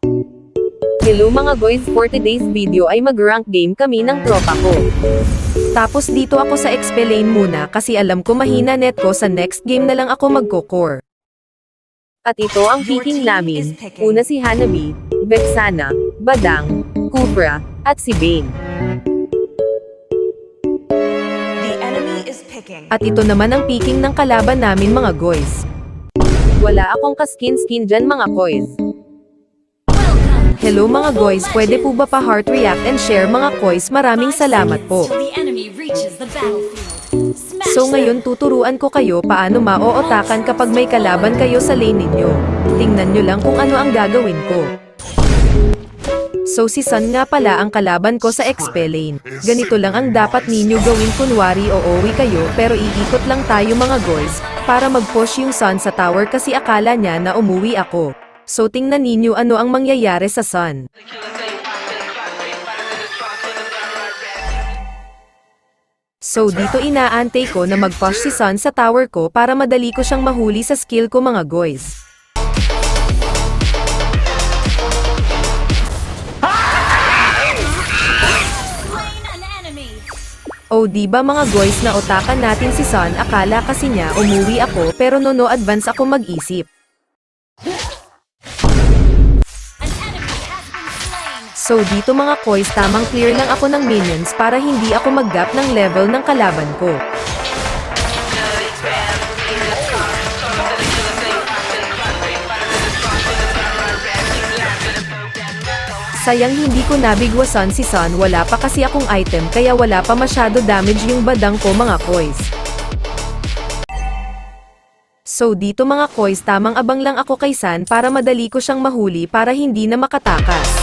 Hello mga guys, for today's video ay mag-rank game kami ng tropa ko. Tapos dito ako sa XP lane muna kasi alam ko mahina net ko, sa next game na lang ako magko-core. At ito ang picking namin. Una si Hanabi, Vexana, Badang, Cupra, at si Bane. The enemy is picking. At ito naman ang picking ng kalaban namin mga guys. Wala akong kaskin-skin dyan mga koys. Hello mga guys, pwede po ba pa heart react and share mga koys? Maraming salamat po. So ngayon tuturuan ko kayo paano maootakan kapag may kalaban kayo sa lane ninyo. Tingnan nyo lang kung ano ang gagawin ko. So si Sun nga pala ang kalaban ko sa XP lane. Ganito lang ang dapat ninyo gawin, kunwari uuwi kayo pero iikot lang tayo mga guys, para mag-push yung Sun sa tower kasi akala niya na umuwi ako. So tingnan ninyo ano ang mangyayari sa Sun. So dito inaantay ko na mag-push si Sun sa tower ko para madali ko siyang mahuli sa skill ko mga guys. Oh diba mga guys, na otakan natin si Sun, akala kasi niya umuwi ako pero no advance ako mag-isip. So dito mga koys, tamang clear lang ako ng minions para hindi ako mag-gap ng level ng kalaban ko. Sayang hindi ko nabigwasan si Sun, wala pa kasi akong item kaya wala pa masyado damage yung badang ko mga koys. So dito mga koys, tamang abang lang ako kay Sun para madali ko siyang mahuli para hindi na makatakas.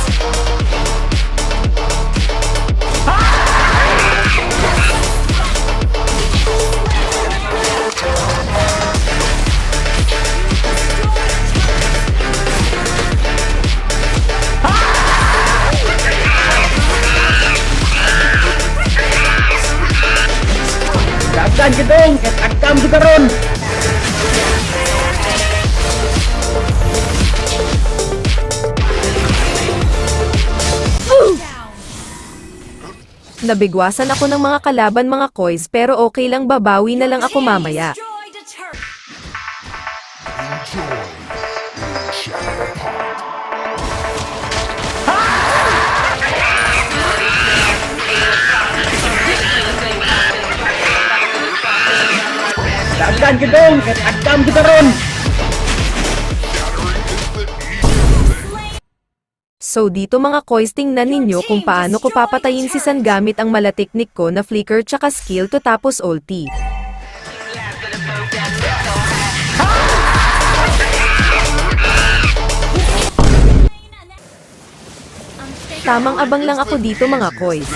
Dagkan gedong, agkam kita ron. Nabigwasan ako ng mga kalaban mga koys pero okay lang, babawi na lang ako mamaya. Dagkan gedong, agkam kita ron. So dito mga koys, tingnan ninyo kung paano ko papatayin si Sun gamit ang malatiknik ko na flicker tsaka skill to tapos ulti. Tamang abang lang ako dito mga koys.